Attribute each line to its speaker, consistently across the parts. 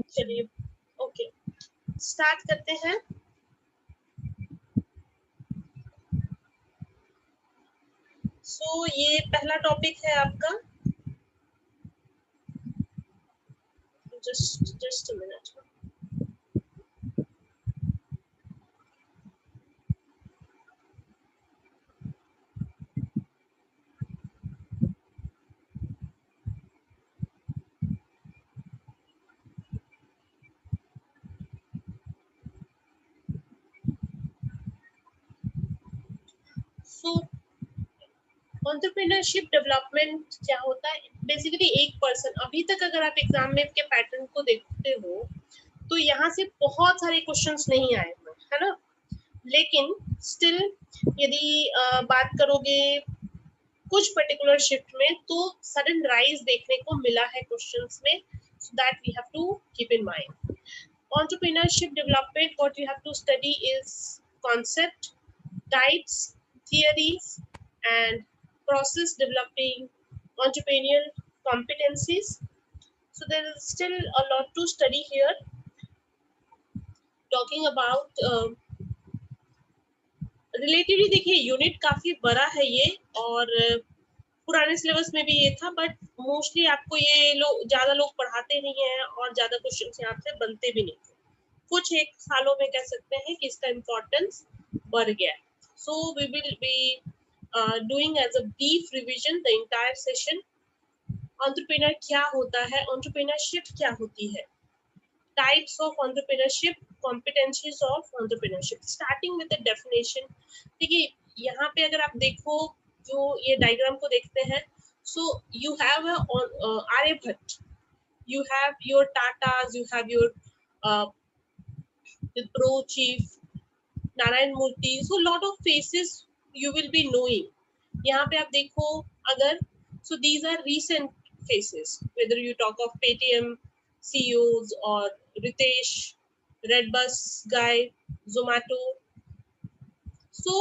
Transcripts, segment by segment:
Speaker 1: चलिए, okay, start करते हैं। सो ये पहला टॉपिक है आपका। Just a minute. So entrepreneurship development क्या होता है? बेसिकली एक पर्सन, अभी तक अगर आप एग्जाम में के पैटर्न को देखते हो तो यहाँ से बहुत सारे क्वेश्चंस नहीं आए हुए, है ना? लेकिन स्टिल यदि बात करोगे कुछ पर्टिकुलर शिफ्ट में, तो सडन राइज देखने को मिला है क्वेश्चंस में, so that we have to keep in mind. Entrepreneurship development, what you have to study is concept, types, theories, and process developing entrepreneurial competencies. So there is still a lot to study here. Talking about relatively देखिए unit काफी बड़ा है ये, और पुराने syllabus में भी ये था, बट मोस्टली आपको ये लोग ज्यादा लोग पढ़ाते नहीं हैं और ज्यादा क्वेश्चन यहाँ से बनते भी नहीं थे। कुछ एक सालों में कह सकते हैं कि इसका इम्पोर्टेंस बढ़ गया। So we will be doing as a brief revision the entire session. Entrepreneur क्या होता है, एंटरप्रेन्योरशिप क्या होती है, types of entrepreneurship, competencies of entrepreneurship, starting with the definition। देखिए यहाँ पे अगर आप देखो, जो ये डायग्राम को देखते हैं, so you have a Aryabhat, you have your Tatas, you have your Wipro chief, Narayan Murthy, so lot of faces you will be knowing। यहाँ पे आप देखो अगर, so these are recent faces, whether you talk of Paytm CEOs or Ritesh, Redbus guy, Zomato. So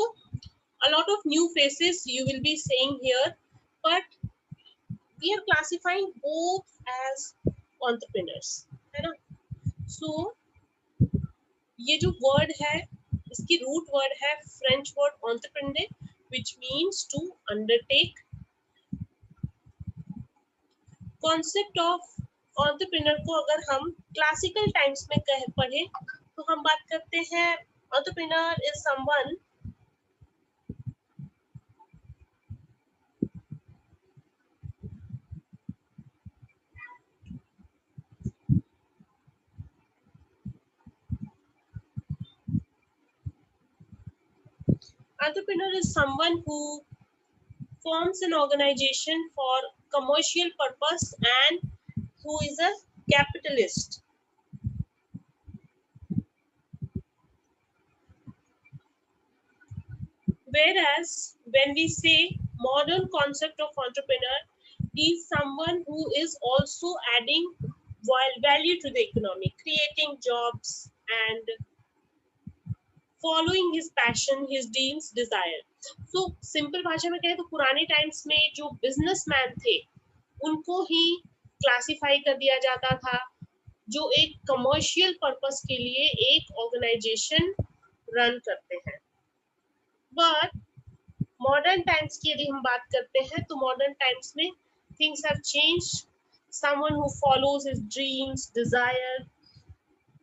Speaker 1: a lot of new faces you will be seeing here, but we are classifying both as entrepreneurs, है ना? So ये जो word है, इसकी root word है French word entreprendre, which means to undertake। Concept of entrepreneur को अगर हम क्लासिकल टाइम्स में पढ़े तो हम बात करते हैं entrepreneur is someone entrepreneur is someone who forms an organization for commercial purpose and who is a capitalist। Whereas when we say modern concept of entrepreneur is someone who is also adding value to the economy, creating jobs and following his passion, his dreams, desire। So simple भाषा में कहें तो पुराने times में जो businessman थे उनको ही classify कर दिया जाता था, जो एक कमर्शियल पर्पस के लिए एक ऑर्गेनाइजेशन रन करते हैं। बट मॉडर्न टाइम्स की यदि हम बात करते हैं तो मॉडर्न टाइम्स में things have changed. Someone who follows his dreams, desire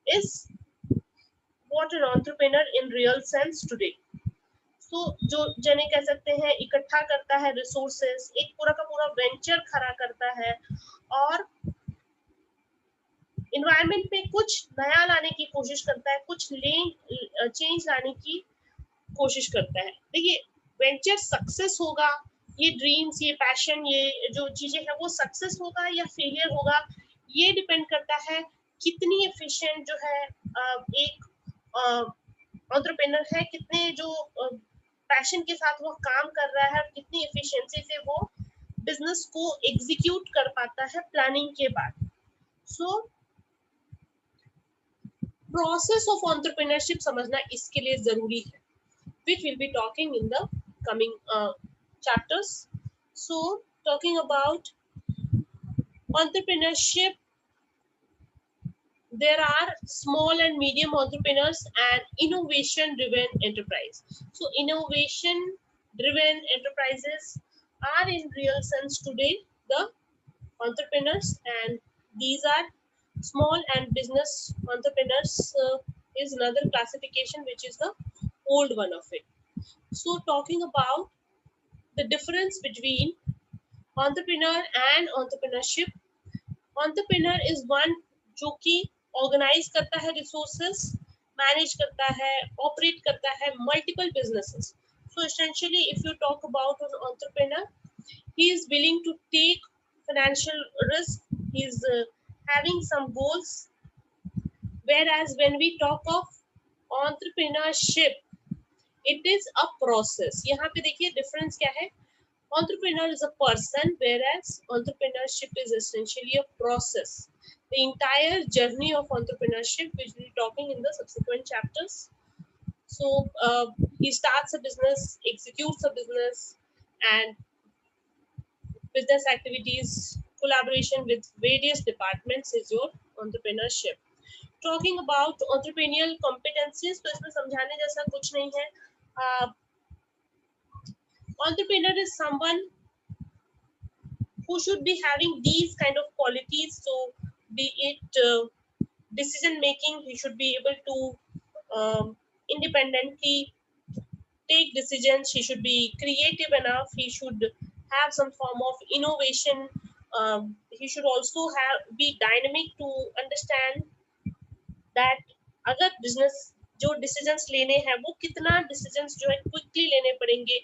Speaker 1: is what an entrepreneur in real sense today। तो जो जने कह सकते हैं इकट्ठा करता है रिसोर्सेस, एक पूरा का पूरा वेंचर खड़ा करता है और इन्वायरमेंट में कुछ नया लाने की कोशिश करता है, कुछ चेंज लाने की कोशिश करता है। देखिए वेंचर सक्सेस होगा, ये ड्रीम्स, ये पैशन, ये जो चीजें हैं वो सक्सेस होगा या फेलियर होगा, ये डिपेंड करता है कितनी एफिशिएंट जो है एक एंटरप्रेन्योर है, कितने जो पैशन के साथ वो काम कर रहा है और कितनी एफिशिएंसी से वो बिजनेस को एग्जीक्यूट कर पाता है प्लानिंग के बाद। सो प्रोसेस ऑफ एंटरप्रेन्योरशिप समझना इसके लिए जरूरी है, which we'll be talking in the coming chapters। So talking about entrepreneurship there are small and medium entrepreneurs and innovation driven enterprise. So innovation driven enterprises are in real sense today the entrepreneurs, and these are small and business entrepreneurs is another classification, which is the old one of it. So talking about the difference between entrepreneur and entrepreneurship, entrepreneur is one जो कि organise करता है resources, manage करता है, operate करता है multiple businesses. So essentially, if you talk about an entrepreneur, he is willing to take financial risk, he is having some goals. Whereas when we talk of entrepreneurship, it is a process. यहाँ पे देखिए difference क्या है. Entrepreneur is a person, whereas entrepreneurship is essentially a process. The entire journey of entrepreneurship, which we'll be talking in the subsequent chapters. So he starts a business, executes a business, and business activities, collaboration with various departments is your entrepreneurship. Talking about entrepreneurial competencies, तो इसमें समझाने जैसा कुछ नहीं है. Entrepreneur is someone who should be having these kind of qualities. So be it decision making, he should be able to independently take decisions, he should be creative enough, he should have some form of innovation, he should also be dynamic to understand that अगर business जो decisions लेने हैं वो कितना decisions जो है quickly लेने पड़ेंगे.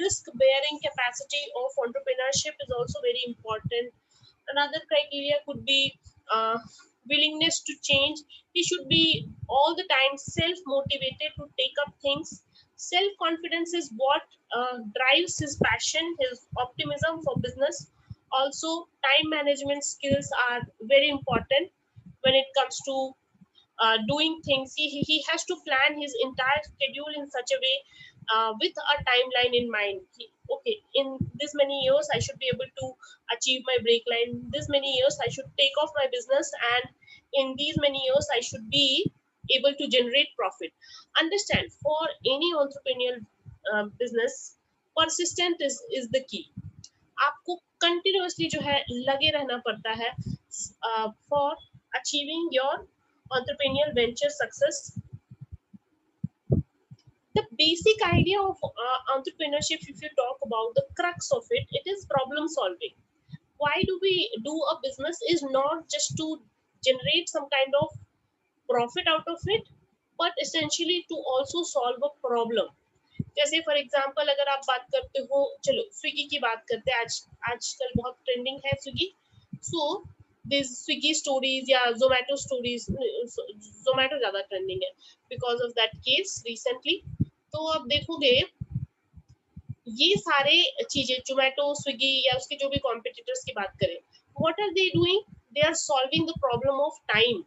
Speaker 1: Risk bearing capacity of entrepreneurship is also very important. Another criteria could be willingness to change. He should be all the time self motivated to take up things. Self confidence is what drives his passion, his optimism for business. Also time management skills are very important when it comes to doing things. He has to plan his entire schedule in such a way with a timeline in mind. Okay, in this many years I should be able to achieve my break line, this many years I should take off my business, and in these many years I should be able to generate profit. Understand, for any entrepreneurial business, persistent is the key. आपको continuously जो है लगे रहना पड़ता है for achieving your entrepreneurial venture success. The basic idea of entrepreneurship, if you talk about the crux of it, it is problem solving. Why do we do a business is not just to generate some kind of profit out of it, but essentially to also solve a problem. जैसे for example अगर आप बात करते हो, चलो Swiggy की बात करते हैं, आजकल बहुत ट्रेंडिंग है Swiggy. So this Swiggy stories या जोमेटो स्टोरीज, जोमेटो ज्यादा ट्रेंडिंग है because of that case recently. तो अब देखोगे ये सारे चीजें, जोमेटो, स्विगी या उसके जो भी कॉम्पिटिटर्स की बात करें, what are they doing? They are solving the problem of time.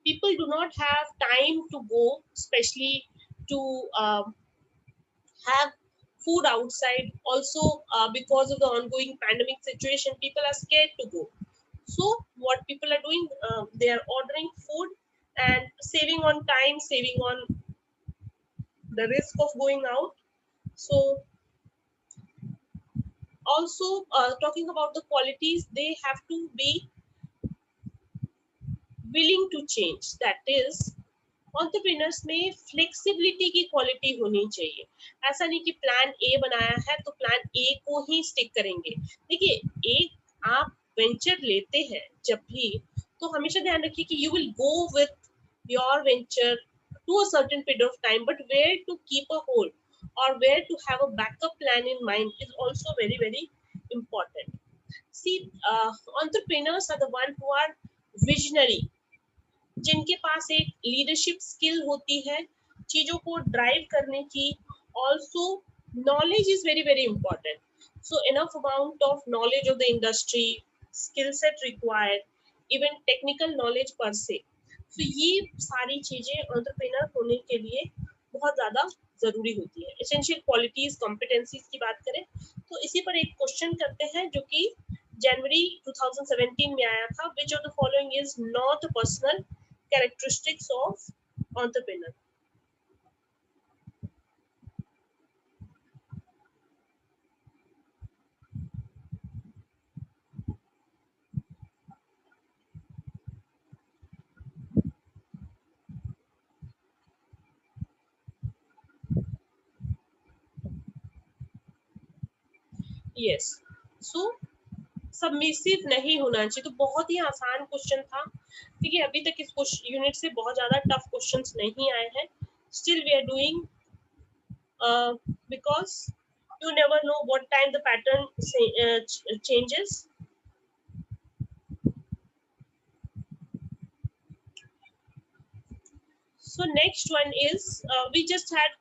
Speaker 1: People do not have time to go, especially to have food outside. Also because of the ongoing pandemic situation, people are scared to go. So what people are doing, they are ordering food and saving on time, saving on the risk of going out. So also talking about the qualities, they have to be willing to change. That is, entrepreneurs में flexibility की quality होनी चाहिए. ऐसा नहीं कि plan A बनाया है तो प्लान ए को ही स्टिक करेंगे. देखिए, एक आप वेंचर लेते हैं जब भी, तो हमेशा ध्यान रखिए कि you will go with your venture to a certain period of time, but where to keep a hold or where to have a backup plan in mind is also very, very important. See, entrepreneurs are the one who are visionary, जिनके पास एक leadership skill होती है चीजों को drive करने की. Also knowledge is very very important. So enough amount of knowledge of the industry, skill set required, even technical knowledge पर से. सो ये सारी चीजें एंटरप्रेन्योर होने के लिए बहुत ज्यादा जरूरी होती है. एसेंशियल क्वालिटीज, कॉम्पिटेंसीज की बात करें तो इसी पर एक क्वेश्चन करते हैं जो कि जनवरी 2017 में आया था. Which of the following is not personal characteristics of entrepreneur. Yes, so submissive नहीं होना चाहिए। तो बहुत ही आसान क्वेश्चन था, ठीक है। अभी तक इस यूनिट से बहुत ज्यादा टफ क्वेश्चंस नहीं आए हैं। Still we are doing because you never know what time the pattern changes. So next one is we just had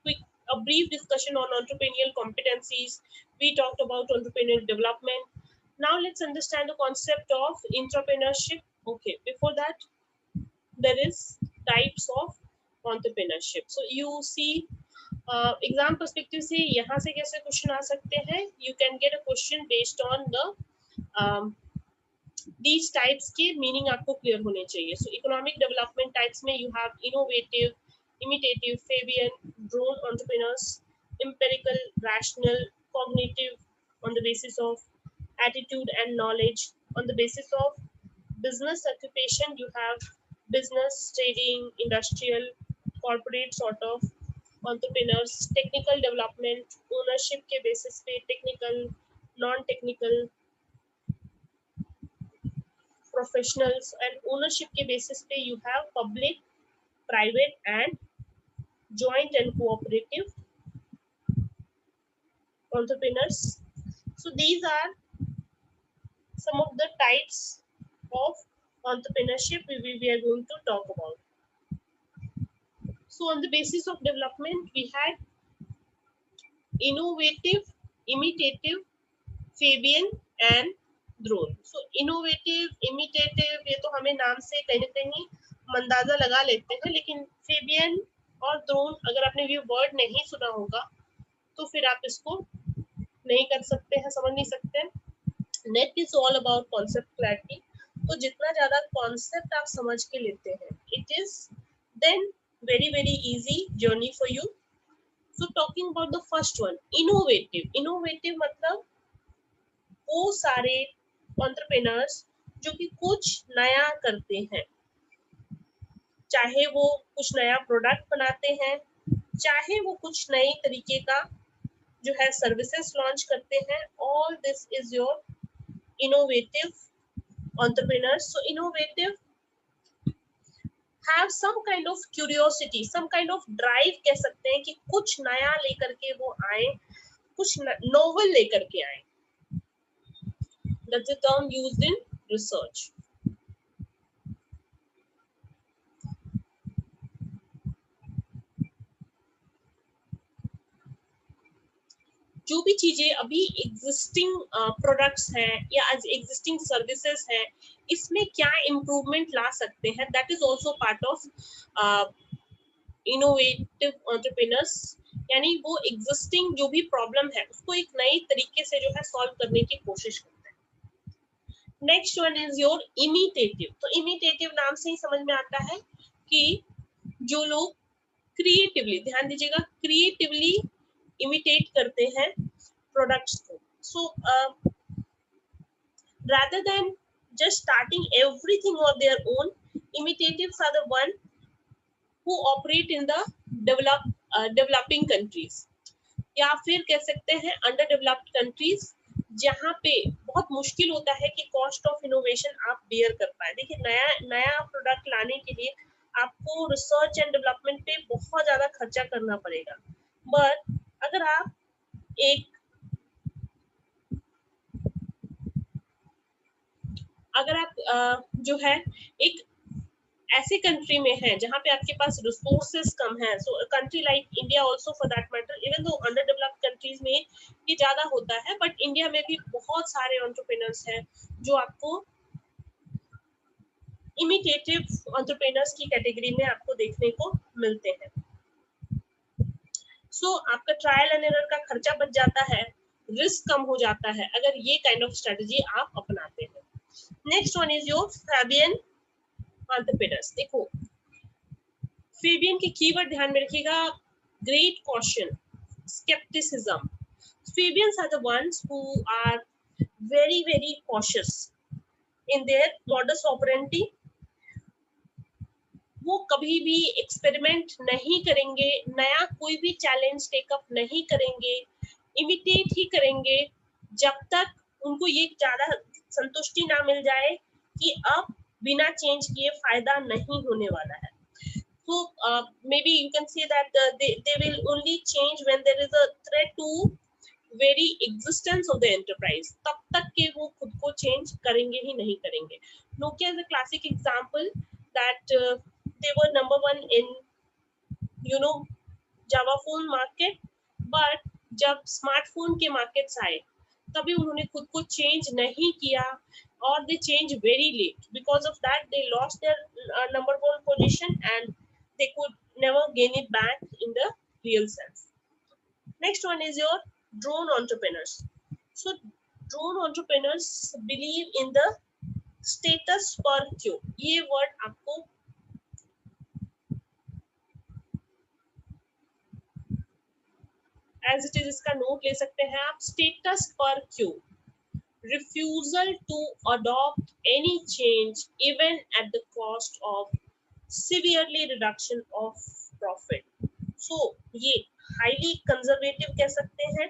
Speaker 1: a brief discussion on entrepreneurial competencies. We talked about entrepreneurial development. Now let's understand the concept of entrepreneurship. Okay, before that there is types of entrepreneurship. So you see exam perspective से यहाँ से कैसे question आ सकते हैं, you can get a question based on the these types के meaning आपको clear होने चाहिए। सो इकोनॉमिक डेवलपमेंट टाइप्स में you have innovative, imitative, Fabian, drone entrepreneurs, empirical, rational, cognitive, on the basis of attitude and knowledge. On the basis of business occupation you have business, trading, industrial, corporate sort of entrepreneurs. Technical development ownership के basis पे technical, non technical, professionals and ownership के basis पे you have public, private and joint and cooperative entrepreneurs. So these are some of the types of entrepreneurship we are going to talk about. So on the basis of development we had innovative, imitative, Fabian and drone. So innovative, imitative, ये तो हमें नाम से कहीं ना कहीं अंदाजा लगा लेते हैं, लेकिन Fabian और drone अगर आपने ये वर्ड नहीं सुना होगा तो फिर आप इसको नहीं कर सकते हैं, समझ नहीं सकते हैं। NET is all about concept clarity. तो जितना ज्यादा कॉन्सेप्ट आप समझ के लेते हैं, it is then very very easy journey for you. So talking about the first one, innovative. Innovative मतलब वो सारे एंटरप्रेन्योर्स जो कि कुछ नया करते हैं, चाहे वो कुछ नया प्रोडक्ट बनाते हैं, चाहे वो कुछ नए तरीके का जो है सर्विसेज लॉन्च करते हैं, all this is your innovative entrepreneurs. So innovative have some kind of curiosity, some kind of drive कह सकते हैं कि कुछ नया लेकर के वो आए, कुछ नोवेल लेकर के आए। That's the term used in research. जो भी चीजें अभी एग्जिस्टिंग प्रोडक्ट्स हैं या एग्जिस्टिंग सर्विसेज हैं, इसमें क्या इम्प्रूवमेंट ला सकते हैं, that is also part of innovative entrepreneurs. यानी वो एग्जिस्टिंग जो भी प्रॉब्लम है उसको एक नए तरीके से जो है सॉल्व करने की कोशिश करते हैं। Next one is your imitative. तो इमिटेटिव नाम से ही समझ में आता है कि जो लोग क्रिएटिवली, ध्यान दीजिएगा, क्रिएटिवली इमिटेट करते हैं प्रोडक्ट्स को। सो rather than just starting everything on their own, imitatives are the one who operate in the developing countries, या फिर कह सकते हैं अंडर डेवलप्ड कंट्रीज, जहाँ पे बहुत मुश्किल होता है कि कॉस्ट ऑफ इनोवेशन आप बेयर कर पाए। देखिए, नया नया प्रोडक्ट लाने के लिए आपको रिसर्च एंड डेवलपमेंट पे बहुत ज्यादा खर्चा करना पड़ेगा, बट अगर आप जो है एक ऐसे कंट्री में है जहाँ पे आपके पास रिसोर्सेज कम है, सो country like India also for that matter, even though under developed countries में ये ज्यादा होता है, बट इंडिया में भी बहुत सारे एंटरप्रेन्योर्स हैं जो आपको इमिटेटिव एंटरप्रेन्योर्स की कैटेगरी में आपको देखने को मिलते हैं। सो आपका ट्रायल एंड एरर का खर्चा बच जाता है, रिस्क कम हो जाता है अगर ये काइंड ऑफ स्ट्रेटजी आप अपनाते हैं। Next one is your Fabian entrepreneurs. देखो, फेबियन के कीवर्ड ध्यान में रखिएगा, great caution, skepticism. Fabians are the ones who are very very cautious in their modus operandi. वो कभी भी एक्सपेरिमेंट नहीं करेंगे, नया कोई भी चैलेंज टेकअप नहीं करेंगे, इमिटेट ही करेंगे जब तक उनको ये ज्यादा संतुष्टि ना मिल जाए कि अब बिना चेंज किए फायदा नहीं होने वाला है. So maybe you can say that they will only change when there is a threat to very existence of the enterprise. तब तक के वो खुद को चेंज करेंगे ही नहीं करेंगे. Nokia is a classic example that they were number one in Java phone market, but जब स्मार्टफोन के मार्केट्स आए तभी उन्होंने खुद को चेंज नहीं किया और they change very late. Because of that they lost their number one position and they could never gain it back in the real sense. Next one is your drone entrepreneurs. So drone entrepreneurs believe in the status per quo. ये word आपको as it is इसका note ले सकते हैं आप. status per quo, refusal to adopt any change even at the cost of severely reduction of profit. So ये highly conservative कह सकते हैं.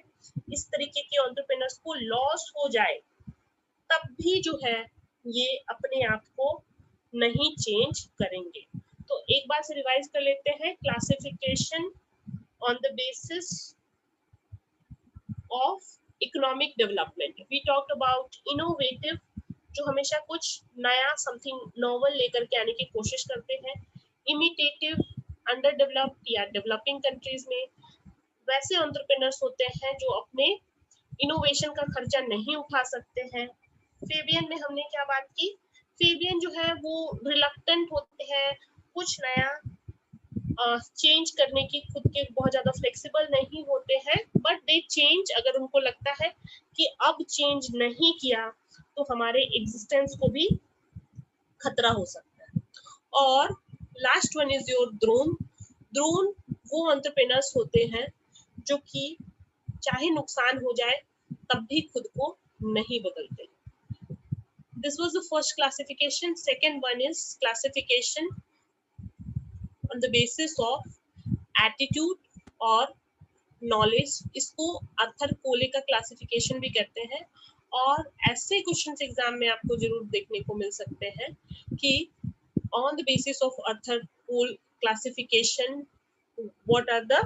Speaker 1: इस तरीके के एंटरप्रेन्योर्स को लॉस हो जाए तब भी जो है ये अपने आप को नहीं चेंज करेंगे. तो एक बार से रिवाइज कर लेते हैं. Classification on the basis of economic development. We talked about innovative, जो हमेशा कुछ नया समथिंग नॉवल लेकर के आने की कोशिश करते हैं. इमिटेटिव, अंडर डेवलप्ड या डेवलपिंग कंट्रीज में वैसे एंटरप्रेन्योर्स होते हैं जो अपने इनोवेशन का खर्चा नहीं उठा सकते हैं. फेबियन में हमने क्या बात की, फेबियन जो है वो रिलक्टेंट होते हैं कुछ नया चेंज करने की, खुद के बहुत ज्यादा फ्लेक्सिबल नहीं होते हैं, बट दे चेंज अगर उनको लगता है कि अब चेंज नहीं किया तो हमारे एग्जिस्टेंस को भी खतरा हो सकता है. और last one is your drone. Drone वो एंटरप्रेन्योर्स होते हैं जो कि चाहे नुकसान हो जाए तब भी खुद को नहीं बदलते. This was the first classification. Second one is classification on the basis of attitude और knowledge. इसको अर्थर कोले का क्लासिफिकेशन भी कहते हैं. और ऐसे क्वेश्चंस एग्जाम में आपको जरूर देखने को मिल सकते हैं कि on the basis of Arthur Cole classification, what are the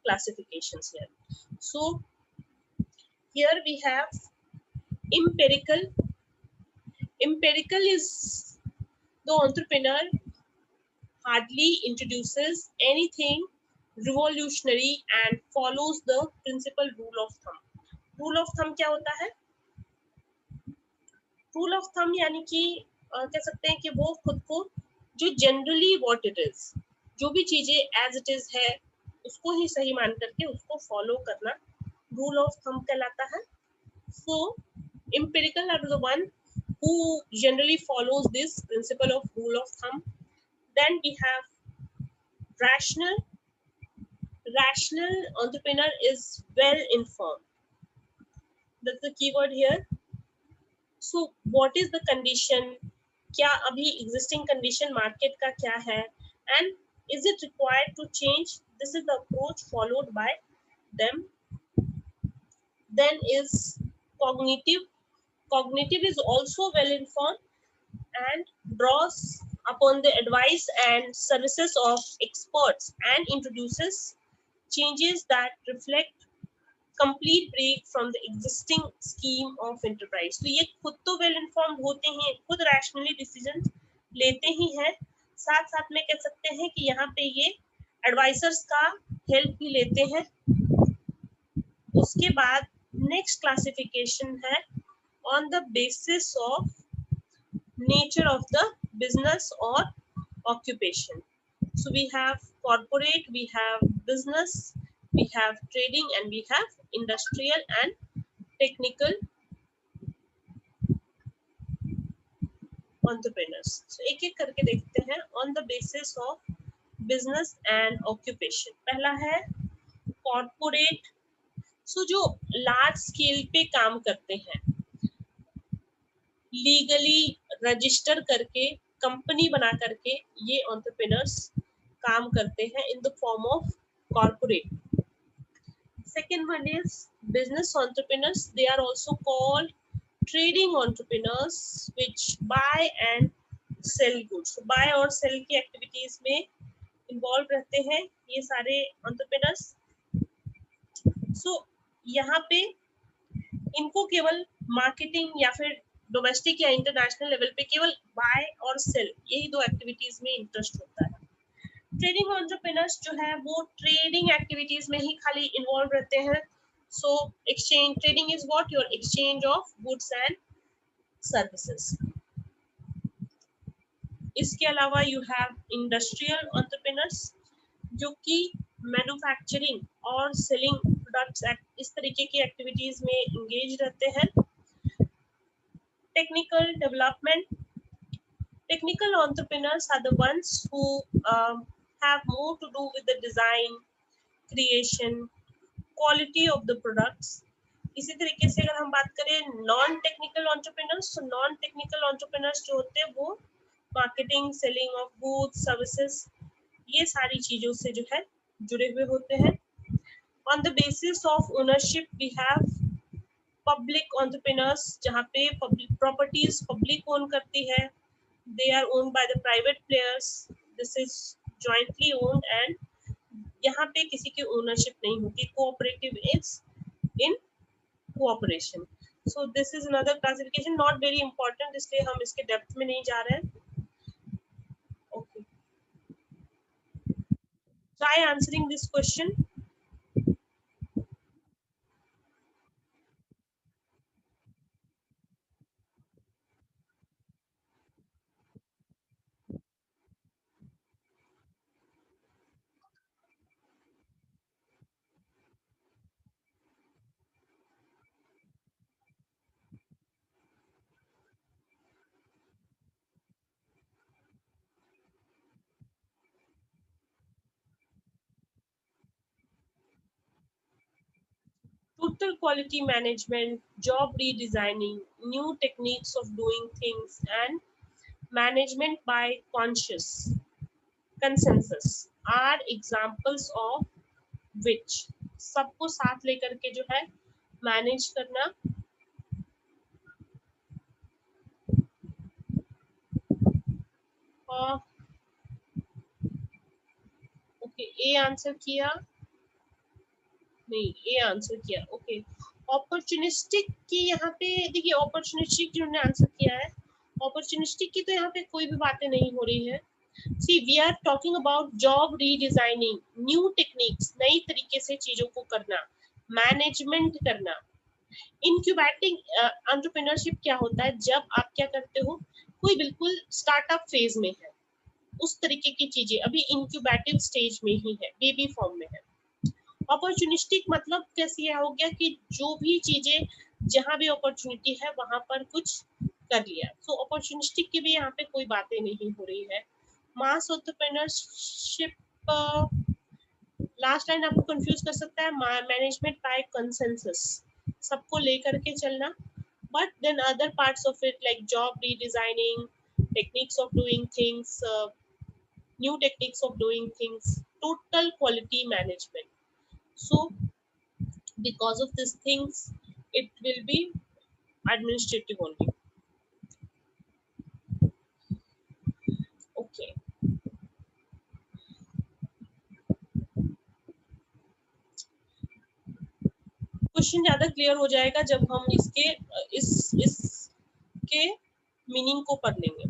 Speaker 1: classifications here? So here we have empirical. Empirical is the entrepreneur hardly introduces anything revolutionary and follows the principal rule of thumb. Rule of thumb क्या होता है? Rule of thumb यानी कि कह सकते हैं कि वो खुद को जो जनरली व्हाट इट इज, जो भी चीजें एज इट इज है उसको ही सही मान करके उसको फॉलो करना रूल ऑफ थंब कहलाता है. सो empirical are the one who generally follows this principle of rule of thumb. Then we have rational. Rational entrepreneur is well informed. That's the keyword here. So what is the condition? क्या अभी existing condition market का क्या है? And is it required to change? This is the approach followed by them. Then is cognitive. Cognitive is also well informed and draws upon the advice and services of experts and introduces changes that reflect complete break from the existing scheme of enterprise. तो ये खुद तो well informed होते हैं, खुद rationally decisions लेते ही हैं, साथ साथ में कह सकते हैं कि यहाँ पे ये advisors का help भी लेते हैं. उसके बाद next classification है on the basis of nature of the business or occupation. So we have corporate, we have business, we have trading, and we have industrial and technical entrepreneurs. So एक एक करके देखते हैं on the basis of business and occupation. पहला है corporate, सो जो large scale पे काम करते हैं, लीगली रजिस्टर करके कंपनी बना करके ये एंटरप्रेन्योर्स काम करते हैं in the form of corporate. Second one is business entrepreneurs, they are also called trading entrepreneurs which buy and sell goods. Buy और सेल की एक्टिविटीज में इन्वॉल्व रहते हैं ये सारे एंटरप्रेन्योर्स। सो यहाँ पे इनको केवल मार्केटिंग या फिर डोमेस्टिक या इंटरनेशनल लेवल पे केवल बाय और सेल, यही दो एक्टिविटीज में इंटरेस्ट होता है। ट्रेडिंग एंटरप्रेन्योर्स जो है वो ट्रेडिंग एक्टिविटीज में ही खाली इन्वॉल्व रहते हैं। So exchange, trading is what, your exchange of goods and services. इसके अलावा यू हैव इंडस्ट्रियल एंटरप्रेन्योर्स जो कि मैन्युफैक्चरिंग और सेलिंग प्रोडक्ट्स इस तरीके की एक्टिविटीज में इंगेज रहते हैं। Technical development, technical entrepreneurs are the ones who have more to do with the design, creation, quality of the products. इसी तरीके से अगर हम बात करें नॉन टेक्निकल एंटरप्रेन्योर्स, तो नॉन टेक्निकल एंटरप्रेन्योर्स जो होते हैं वो marketing, selling of goods, services, ये सारी चीजों से जो है जुड़े हुए होते हैं। On the basis of ownership we have public entrepreneurs, जहाँ पे पब्लिक प्रॉपर्टीज पब्लिक ओन करती है, they are owned by the private players, this is jointly owned, and यहाँ पे किसी की ओनरशिप नहीं होती। Cooperative is in cooperation. So this is another classification, not very important, इसलिए हम इसके डेप्थ में नहीं जा रहे हैं। Okay, try answering this question. Total quality management, job redesigning, new techniques of doing things, and management by conscious consensus are examples of which, सबको साथ लेकर के जो है मैनेज करना। ओके, ए आंसर किया नहीं, ए आंसर किया। ओके, अपॉर्चुनिस्टिक की यहाँ पे देखिए, अपॉर्चुनिस्टिक जिन्होंने आंसर किया है, अपॉर्चुनिस्टिक की तो यहाँ पे कोई भी बातें नहीं हो रही है। See, we are talking about job redesigning, new techniques, नई तरीके से चीजों को करना, मैनेजमेंट करना। इनक्यूबेटिंग एंटरप्रेन्योरशिप क्या होता है, जब आप क्या करते हो, कोई बिल्कुल स्टार्टअप फेज में है, उस तरीके की चीजें अभी इनक्यूबेटिव स्टेज में ही है, बेबी फॉर्म में है। अपॉर्चुनिस्टिक मतलब कैसी है, हो गया कि जो भी चीजें जहां भी अपॉर्चुनिटी है वहां पर कुछ कर लिया। सो अपॉर्चुनिस्टिक की भी यहाँ पे कोई बातें नहीं हो रही है। मास एंटरप्रेन्योरशिप, लास्ट लाइन आपको कंफ्यूज कर सकता है, मैनेजमेंट बाय कंसेंसस, सबको लेकर के चलना। But then other parts of it like job redesigning, techniques of doing things, new techniques of doing things, total quality management. So because of these things it will be administrative only. Okay, question ज्यादा clear हो जाएगा जब हम इसके इसके meaning को पढ़ लेंगे।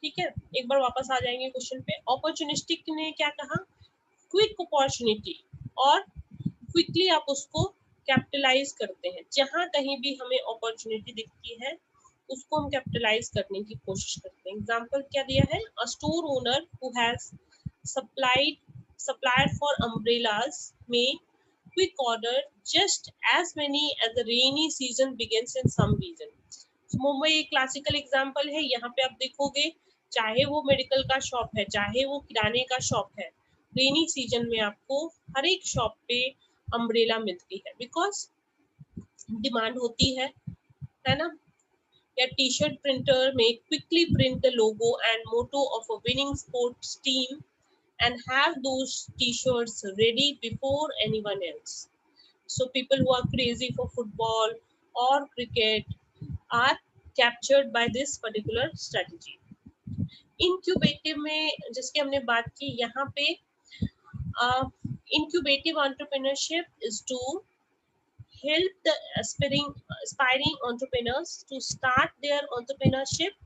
Speaker 1: ठीक है, एक बार वापस आ जाएंगे क्वेश्चन पे। अपॉर्चुनिस्टिक ने क्या कहा, क्विक अपॉर्चुनिटी, और क्विकली आप उसको कैपिटलाइज करते हैं। जहां कहीं भी हमें अपॉर्चुनिटी दिखती है उसको हम कैपिटलाइज करने की कोशिश करते हैं। एग्जांपल क्या दिया है, a store owner who has supplied for umbrellas may quick order just as many as the rainy season begins in some region. Mumbai एक क्लासिकल एग्जांपल है। यहाँ पे आप देखोगे चाहे वो मेडिकल का शॉप है, चाहे वो किराने का शॉप है, रेनी सीजन में आपको हर एक शॉप पे अम्ब्रेला मिलती है, बिकॉज डिमांड होती है ना। या T-shirt printer may quickly print the logo and motto of a winning sports team and have those t-shirts ready before anyone else. So people who are crazy for football or cricket are captured by this particular strategy. Incubative में जिसकी हमने बात की, यहाँ पे incubative entrepreneurship is to help the aspiring entrepreneurs to start their entrepreneurship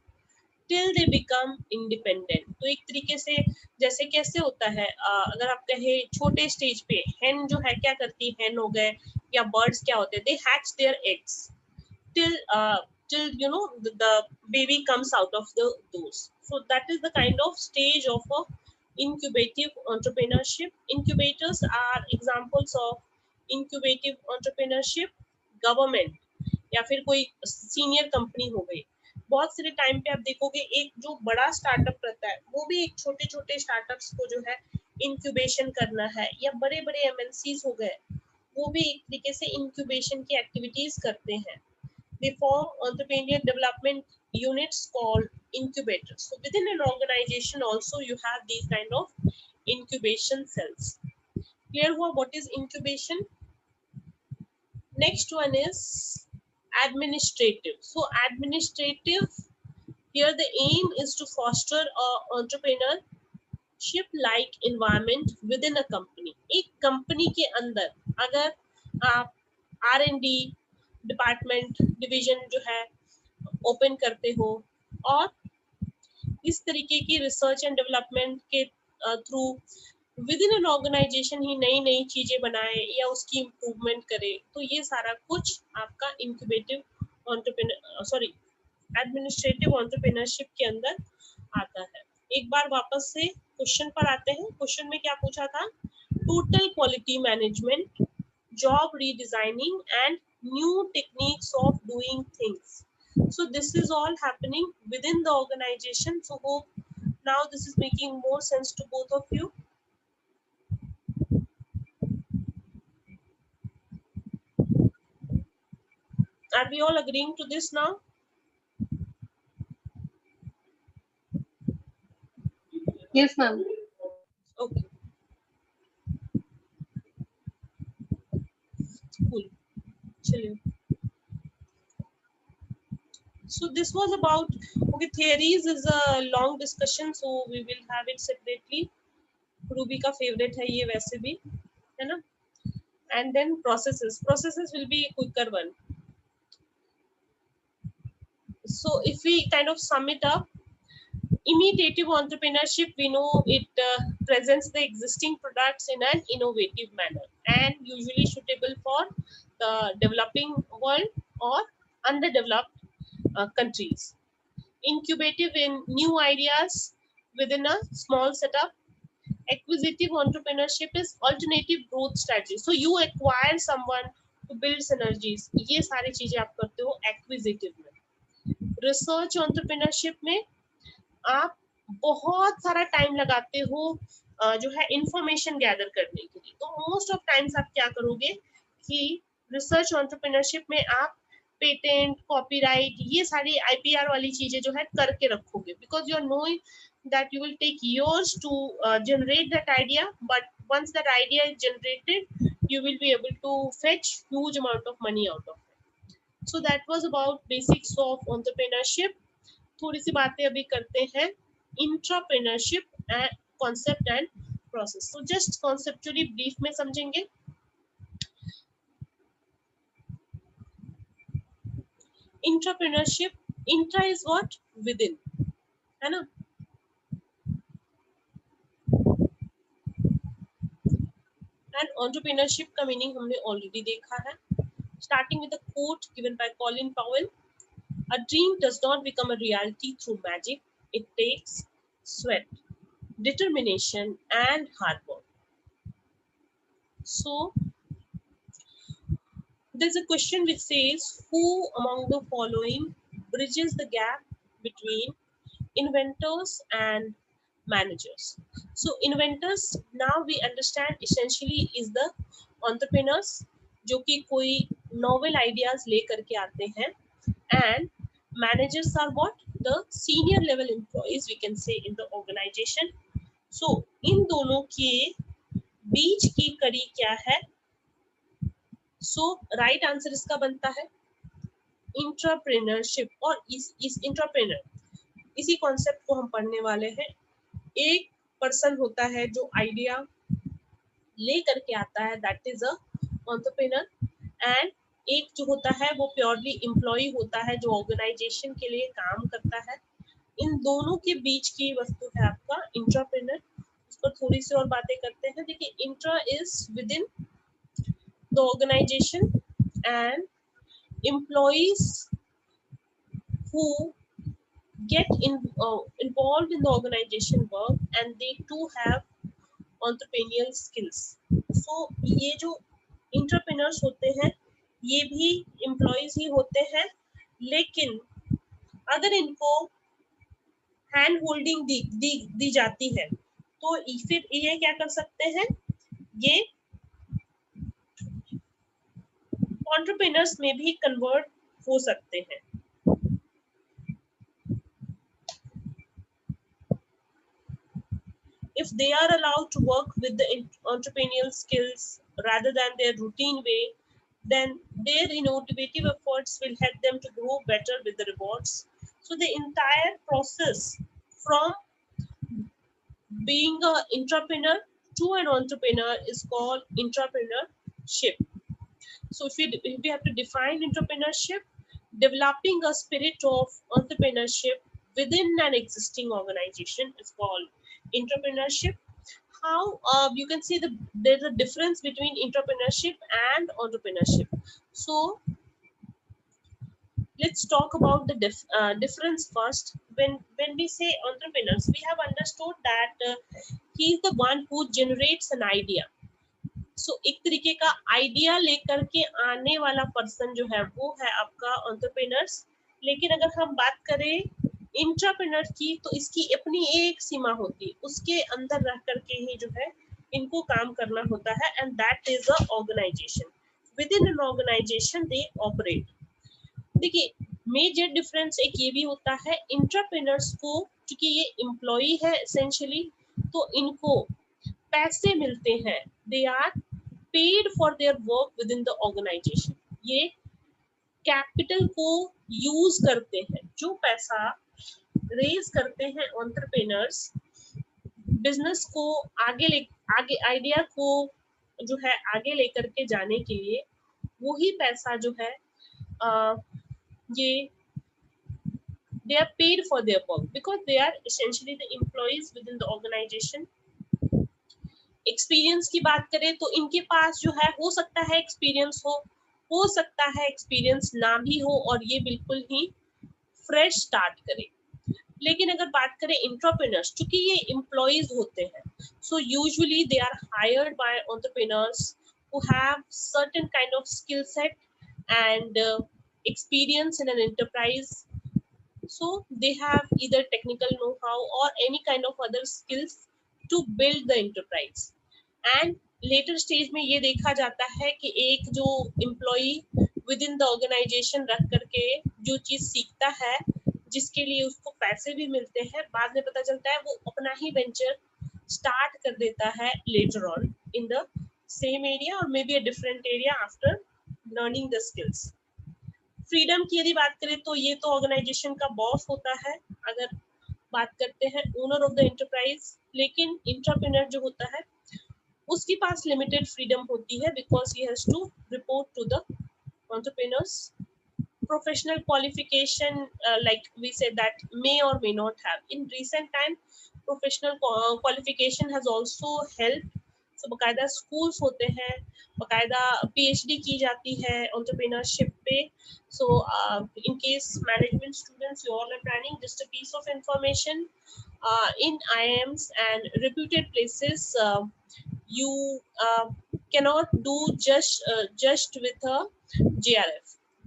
Speaker 1: till they become independent. तो एक तरीके से जैसे कैसे होता है, अगर आप कहे छोटे स्टेज पे hen जो है क्या करती है, hen हो गए या birds क्या होते हैं, they hatch their eggs till you know the baby comes out of those. So that is the kind of stage of a incubative entrepreneurship. Incubators are examples of incubative entrepreneurship. Government या फिर कोई senior company हो गई, बहुत सारे time पे आप देखोगे एक जो बड़ा स्टार्टअप रहता है वो भी एक छोटे छोटे स्टार्टअप्स को जो है इंक्यूबेशन करना है, या बड़े बड़े एमएनसीज हो गए वो भी एक तरीके से इंक्यूबेशन की एक्टिविटीज करते हैं. They form entrepreneurial development units called incubators. So within an organization also you have these kind of incubation cells. Clear हुआ what is incubation? Next one is administrative. So administrative, here the aim is to foster a entrepreneurship like environment within a company. एक company के अंदर अगर आप R&D department division जो है open करते हो और इस तरीके की रिसर्च एंड डेवलपमेंट के through within an organization ही नई नई चीजें बनाए या उसकी इम्प्रूवमेंट करे, तो ये सारा कुछ आपका इंक्यूबेटिव एडमिनिस्ट्रेटिव एंटरप्रेन्योरशिप के अंदर आता है. एक बार वापस से क्वेश्चन पर आते हैं. क्वेश्चन में क्या पूछा था? Total quality management, job redesigning and new techniques of doing things. So this is all happening within the organization. So hope now this is making more sense to both of you. Are we all agreeing to this now?
Speaker 2: Yes, ma'am.
Speaker 1: Okay. Cool. Chaliye. So this was about, okay, theories is a long discussion, so we will have it separately. Ruby का favorite है ये वैसे भी, है ना? And then processes. Processes will be quicker one. So if we kind of sum it up, imitative entrepreneurship, we know it presents the existing products in an innovative manner and usually suitable for the developing world or underdeveloped countries. Incubative in new ideas within a small setup. Acquisitive entrepreneurship is alternative growth strategy. So you acquire someone to build synergies. ये सारी चीजें आप करते हो acquisitive में. Research entrepreneurship में आप बहुत सारा टाइम लगाते हो जो है इंफॉर्मेशन गैदर करने के लिए. तो मोस्ट ऑफ टाइम्स आप क्या करोगे कि रिसर्च एंटरप्रेन्योरशिप में आप पेटेंट, कॉपीराइट, ये सारी आईपीआर वाली चीजें जो है करके रखोगे, because you are knowing that you will take years to generate that idea, but once that idea is generated you will be able to fetch huge amount of money out of it. So that was about basics of entrepreneurship. थोड़ी सी बातें अभी करते हैं intrapreneurship and concept and process. तो just conceptually brief में समझेंगे. Intrapreneurship, intra is what? Within, है ना? एंड एंटरप्रेन्योरशिप का मीनिंग हमने ऑलरेडी देखा है. Starting with a quote given by Colin Powell. A dream does not become a reality through magic. It takes sweat, determination, and hard work. So, there's a question which says, who among the following bridges the gap between inventors and managers. So inventors, now we understand, essentially is the entrepreneurs जो कि कोई novel ideas लेकर के आते हैं, and managers are what, the senior level employees we can say in the organization. So इन दोनों के बीच की कड़ी क्या है? So right answer इसका बनता है इंट्राप्रेन्योरशिप। और इस इंट्राप्रेन्योर, इसी कॉन्सेप्ट को हम पढ़ने वाले हैं। एक पर्सन होता है जो आइडिया ले करके आता है, that is a entrepreneur, and एक जो होता है वो प्योरली एम्प्लॉय होता है जो ऑर्गेनाइजेशन के लिए काम करता है। इन दोनों के बीच की वस्तु है आपका इंट्राप्रेन्योर। उस पर थोड़ी सी और बातें करते हैं। देखिए, intra is within the organization and employees who get involved in the organization work and they too have entrepreneurial skills. So ये जो entrepreneurs होते हैं ये भी employees ही होते हैं, लेकिन अगर इनको हैंड होल्डिंग दी जाती है तो फिर ये क्या कर सकते हैं, ये entrepreneurs में भी कन्वर्ट हो सकते हैं। If they are allowed to work with the entrepreneurial skills rather than their routine way, then their innovative efforts will help them to grow better with the rewards. So the entire process from being an entrepreneur to an entrepreneur is called entrepreneurship. So if we have to define entrepreneurship, developing a spirit of entrepreneurship within an existing organization is called entrepreneurship. How you can see there's a difference between entrepreneurship and entrepreneurship. So let's talk about the difference first. When we say entrepreneurs, we have understood that he is the one who generates an idea. So एक तरीके का idea लेकर के आने वाला person जो है वो है आपका एंटरप्रेन्योर्स। लेकिन अगर हम बात करें इंट्राप्रेन्योर की तो इसकी अपनी एक सीमा होती है, उसके अंदर रह करके ही जो है इनको काम करना होता है, and that is a organization. Within an organization they operate. देखिए, मेजर डिफरेंस एक ये भी होता है, इंट्राप्रेन्योर्स को क्योंकि ये एम्प्लॉय है एसेंशियली, तो इनको पैसे मिलते हैं, they are paid for their work within the organization. ये कैपिटल को यूज करते हैं, जो पैसा रेज करते हैं एंटरप्रेन्योर्स बिजनेस को आगे आइडिया को जो है आगे लेकर के जाने के लिए, वही पैसा जो है ये they are paid for their work because they are essentially the employees within the organization. Experience की बात करें तो इनके पास जो है हो सकता है एक्सपीरियंस हो सकता है एक्सपीरियंस ना भी हो, और ये बिल्कुल ही फ्रेश स्टार्ट करें। लेकिन अगर बात करें एंटरप्रेन्योर्स, क्योंकि ये एम्प्लॉइज होते हैं, so usually they are hired by entrepreneurs who have certain kind of skill set and experience in an enterprise. So they have either technical know-how or any kind of other skills to build the enterprise. And later stage में ये देखा जाता है कि एक जो employee within the organization रख करके जो चीज सीखता है, जिसके लिए उसको पैसे भी मिलते हैं, बाद में पता चलता है वो अपना ही वेंचर स्टार्ट कर देता है later on in the same area or maybe a different area after learning the skills. Freedom की यदि बात करें तो ये तो ऑर्गेनाइजेशन का बॉस होता है, अगर बात करते हैं ओनर ऑफ द एंटरप्राइज। लेकिन एंटरप्रेन्योर जो होता है उसके पास लिमिटेड फ्रीडम होती है because he has to report to the entrepreneurs. Professional qualification like we said that may or may not have in recent time, professional qualification has also helped. So बकायदा schools होते हैं, बकायदा PhD की जाती है entrepreneurship पे। So in case management students, you all are planning, just a piece of information, in IIMs and reputed places, you cannot do just with a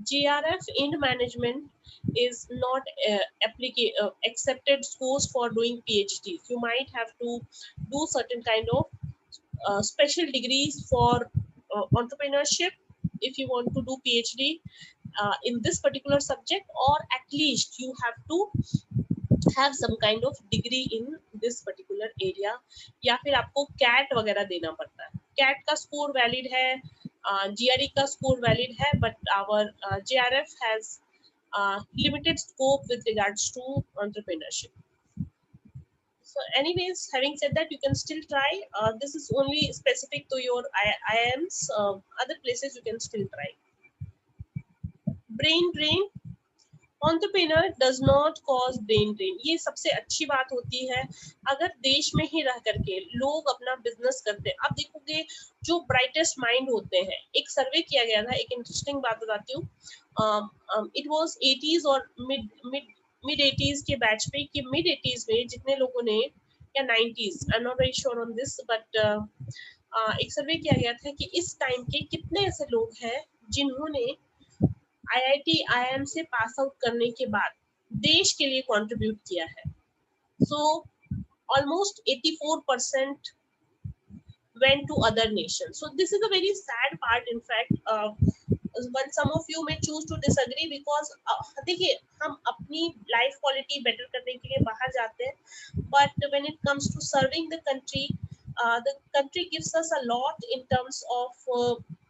Speaker 1: JRF in management is not accepted scores for doing PhDs. You might have to do certain kind of special degrees for entrepreneurship if you want to do PhD in this particular subject, or at least you have to have some kind of degree in this particular area, या फिर आपको CAT वगैरह देना पड़ता है. CAT का score valid है, GRE का स्कोर वैलिड है, but our JRF has limited scope with regards to entrepreneurship. So anyways, having said that, you can still try. This is only specific to your IIMs. Other places you can still try. Brain drain. Entrepreneur does not cause brain drain. ये सबसे अच्छी बात होती है अगर देश में ही रह करके लोग अपना बिजनेस करते हैं. आप देखोगे जो ब्राइटेस्ट माइंड होते हैं, एक सर्वे किया गया था, एक इंटरेस्टिंग बात बताती हूँ. इट वाज 80s और मिड 80s के बैच पे, कि मिड 80s में जितने लोगों ने, या 90s, I am not very sure on this, but एक सर्वे किया गया था कि इस टाइम के कितने ऐसे लोग हैं जिन्होंने IIT IIM से पास आउट करने के बाद देश के लिए कंट्रीब्यूट किया है. So almost 84% went to other nations. So this is a very sad part. In fact, but some of you may choose to disagree because देखिए, हम अपनी लाइफ क्वालिटी बेटर करने के लिए बाहर जाते हैं, but when it comes to serving the country gives us a lot in terms of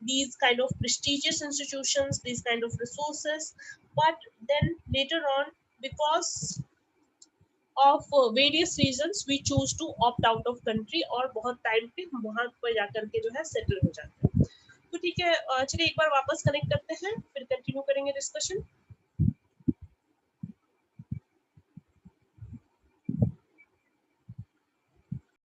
Speaker 1: these kind of prestigious institutions, these kind of resources, but then later on, because of various reasons, we choose to opt out of country और बहुत time पे वहां पर जाकर के जो है settle हो जाते हैं. तो ठीक है, चलिए एक बार वापस कनेक्ट करते हैं, फिर कंटिन्यू करेंगे डिस्कशन.